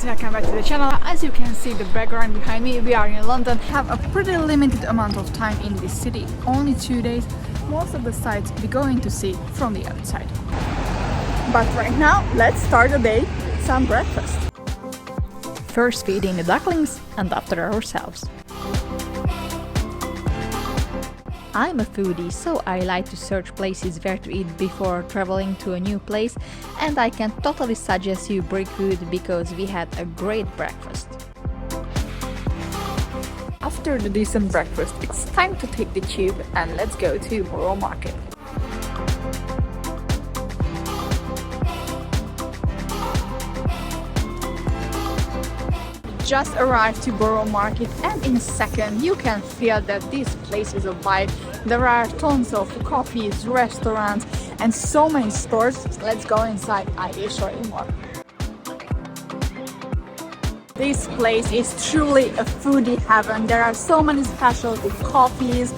guys, welcome back to the channel. As you can see the background behind me, we are in London. Have a pretty limited amount of time in this city, only 2 days. Most of the sites we're going to see from the outside. But right now, let's start the day with some breakfast. First feeding the ducklings and after ourselves. I'm a foodie, so I like to search places where to eat before traveling to a new place, and I can totally suggest you Brick Food because we had a great breakfast. After the decent breakfast, it's time to take the tube and let's go to Boro Market. Just arrived to Boro Market, and in a second you can feel that this place is a vibe. There are tons of coffees, restaurants and so many stores. Let's go inside, I will show you more. This place is truly a foodie heaven. There are so many specialty coffees,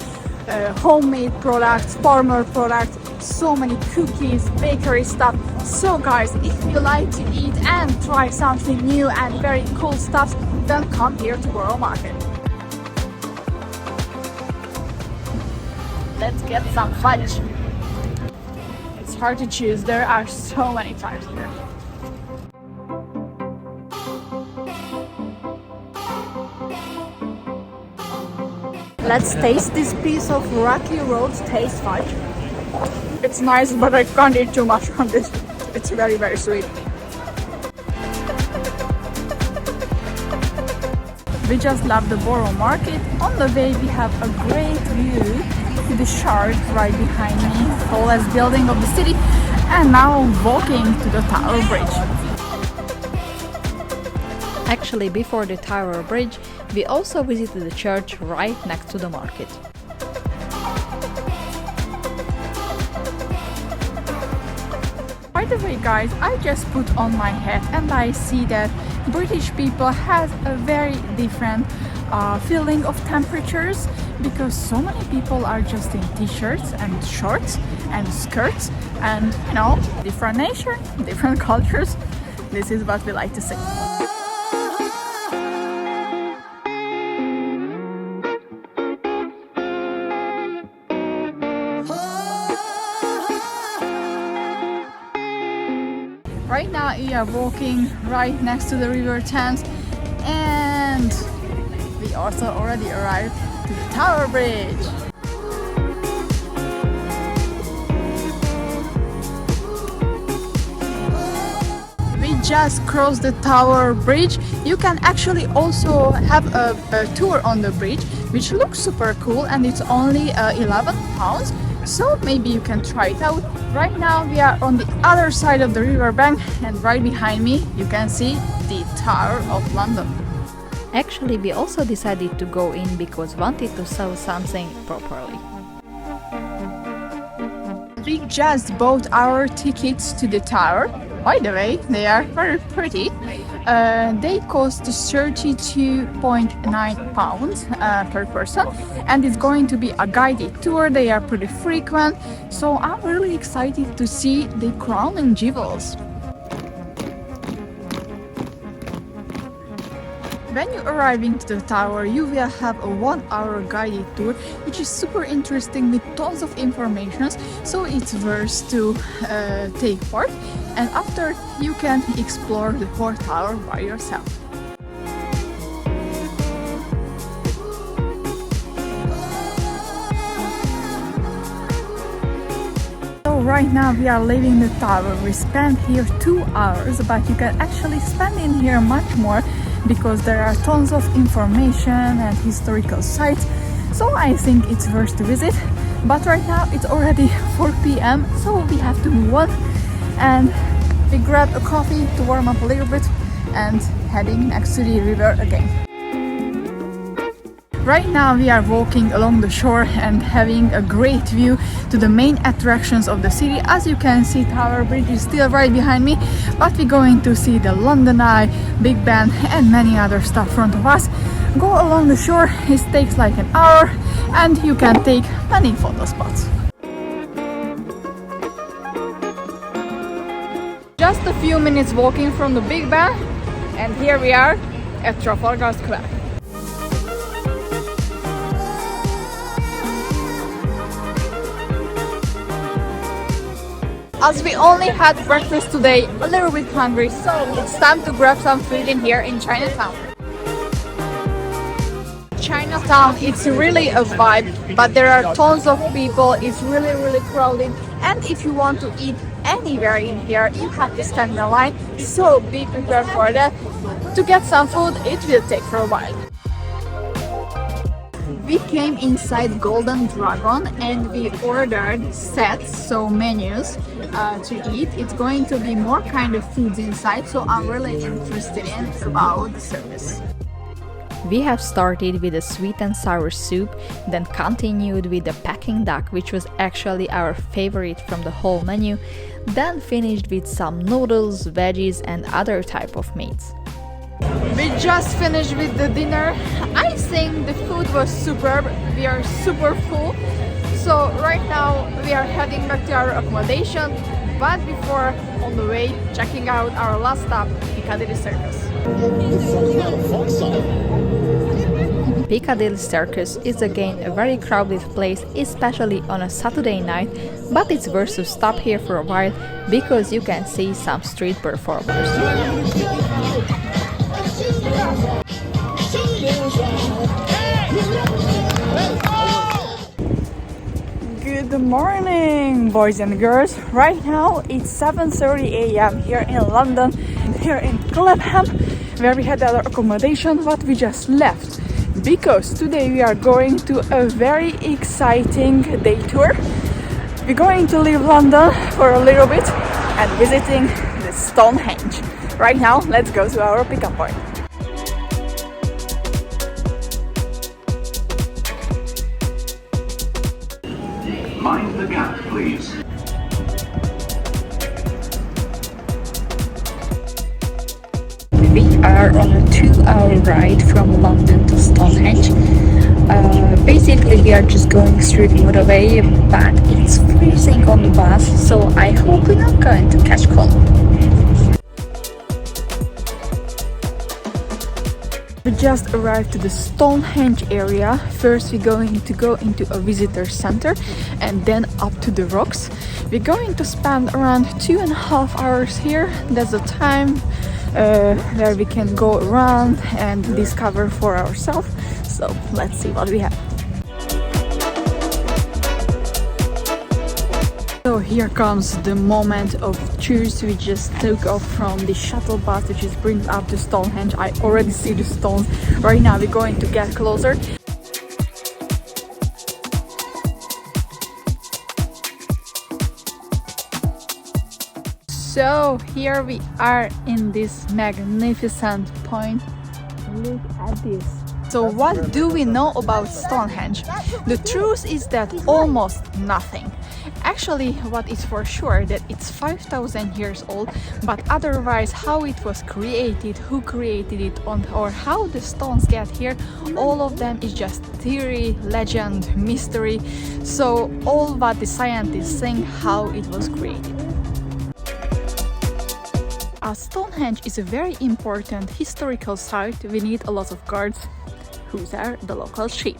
homemade products, farmer products, so many cookies, bakery stuff. So guys, if you like to eat and try something new and very cool stuff, then come here to Boro Market. Let's get some fudge. It's hard to choose, there are so many types here. Let's taste this piece of Rocky Road taste fudge. It's nice, but I can't eat too much from this. It's very, very sweet. We just left the Boro Market. On the way we have a great view to the shark right behind me, tallest building of the city, and now walking to the Tower Bridge. Actually, before the Tower Bridge, we also visited the church right next to the market. By the way guys, I just put on my hat and I see that British people have a very different feeling of temperatures, because so many people are just in t-shirts and shorts and skirts, and you know, different nation, different cultures. This is what we like to say. Right now we are walking right next to the River Thames, and we also already arrived to the Tower Bridge. We just crossed the Tower Bridge. You can actually also have a tour on the bridge, which looks super cool, and it's only £11. So maybe you can try it out. Right now we are on the other side of the riverbank, and right behind me you can see the Tower of London. Actually, we also decided to go in because we wanted to sell something properly. We just bought our tickets to the tower. By the way, they are very pretty. They cost £32.9 per person, and it's going to be a guided tour. They are pretty frequent, so I'm really excited to see the crown and jewels. When you arrive into the tower, you will have a 1-hour guided tour, which is super interesting with tons of information, so it's worth to take part. And after, you can explore the whole tower by yourself. So right now we are leaving the tower. We spent here 2 hours, but you can actually spend in here much more, because there are tons of information and historical sites, so I think it's worth to visit. But right now it's already 4 p.m, so we have to move on, and we grab a coffee to warm up a little bit and heading next to the river again. Right now we are walking along the shore and having a great view to the main attractions of the city. As you can see, Tower Bridge is still right behind me, but we're going to see the London Eye, Big Ben and many other stuff in front of us. Go along the shore, it takes like an hour, and you can take many photo spots. Just a few minutes walking from the Big Ben, and here we are at Trafalgar Square. As we only had breakfast today, a little bit hungry, so it's time to grab some food in here in Chinatown. Chinatown, it's really a vibe, but there are tons of people, it's really crowded, and if you want to eat anywhere in here, you have to stand in a line, so be prepared for that. To get some food, it will take for a while. We came inside Golden Dragon and we ordered sets, so menus to eat. It's going to be more kind of foods inside, so I'm really interested in about the service. We have started with a sweet and sour soup, then continued with the Peking duck, which was actually our favorite from the whole menu, then finished with some noodles, veggies and other type of meats. We just finished with the dinner. I think the food was superb. We are super full. So right now we are heading back to our accommodation, but before, on the way, checking out our last stop, Piccadilly Circus. Piccadilly Circus is again a very crowded place, especially on a Saturday night, but it's worth to stop here for a while because you can see some street performers. Good morning, boys and girls. Right now it's 7:30 a.m. here in London, here in Clapham, where we had our accommodation, but we just left because today we are going to a very exciting day tour. We're going to leave London for a little bit and visiting the Stonehenge. Right now, let's go to our pickup point. Mind the gap, please. We are on a 2-hour ride from London to Stonehenge. Basically we are just going through the motorway, but it's freezing on the bus, so I hope we're not going to catch cold. We just arrived to the Stonehenge area. First we're going to go into a visitor center and then up to the rocks. We're going to spend around 2.5 hours here. That's the time where we can go around and discover for ourselves. So let's see what we have. So here comes the moment of truth. We just took off from the shuttle bus which is brings up to Stonehenge. I already see the stones. Right now we're going to get closer. So here we are in this magnificent point. Look at this. So what do we know about Stonehenge? The truth is that almost nothing. Actually, what is for sure that it's 5,000 years old, but otherwise how it was created, who created it, or how the stones get here, all of them is just theory, legend, mystery. So all what the scientists think how it was created. As Stonehenge is a very important historical site, we need a lot of guards, who are the local sheep.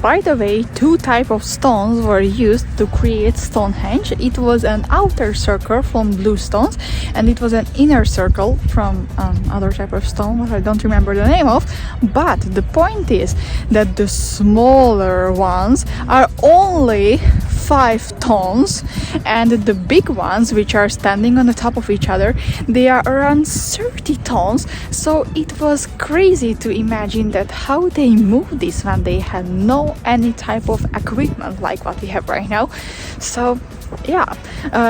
By the way, two types of stones were used to create Stonehenge. It was an outer circle from blue stones and it was an inner circle from other type of stone, what I don't remember the name of. But the point is that the smaller ones are only 5 tons and the big ones, which are standing on the top of each other, they are around 30 tons. So it was crazy to imagine that how they moved this when they had no any type of equipment like what we have right now. So yeah,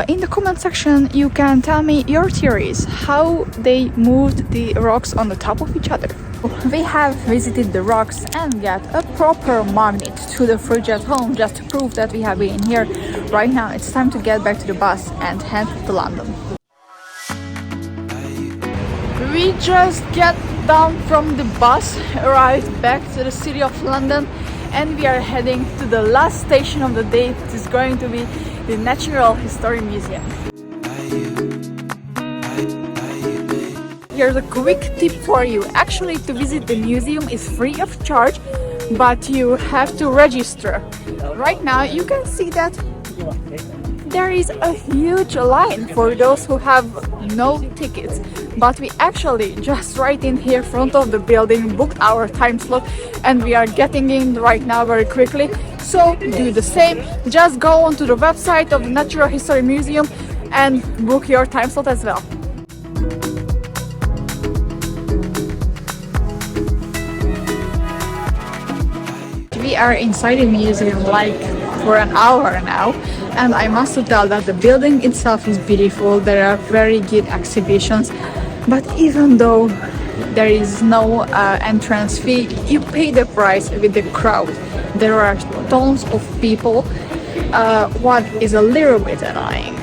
in the comment section you can tell me your theories how they moved the rocks on the top of each other. We have visited the rocks and got a proper magnet to the fridge at home just to prove that we have been here. Right now it's time to get back to the bus and head to London. We just get down from the bus, arrived back to the city of London, and we are heading to the last station of the day. It is going to be the Natural History Museum. Here's a quick tip for you. Actually, to visit the museum is free of charge, but you have to register. Right now you can see that there is a huge line for those who have no tickets, but we actually just right in here front of the building booked our time slot and we are getting in right now very quickly. So do the same, just go onto the website of the Natural History Museum and book your time slot as well. We are inside the museum like for an hour now, and I must tell that the building itself is beautiful. There are very good exhibitions, but even though there is no entrance fee, you pay the price with the crowd. There are tons of people, what is a little bit annoying.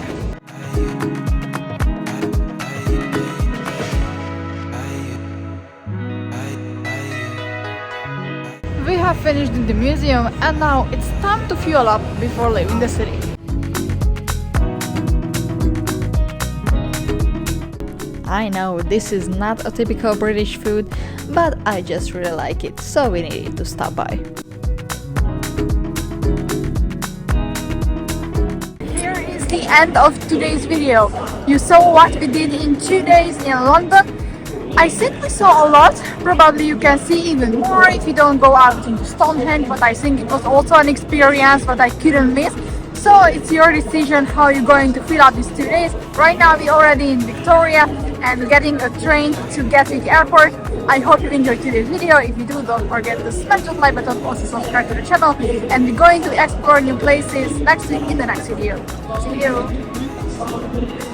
We have finished in the museum and now it's time to fuel up before leaving the city. I know this is not a typical British food, but I just really like it, so we needed to stop by. Here is the end of today's video. You saw what we did in 2 days in London. I think we saw a lot. Probably you can see even more if you don't go out into Stonehenge, but I think it was also an experience that I couldn't miss. So it's your decision how you're going to fill out these 2 days. Right now we're already in Victoria and getting a train to Gatwick Airport. I hope you enjoyed today's video. If you do, don't forget to smash the like button, also subscribe to the channel, and we're going to explore new places next week in the next video. See you!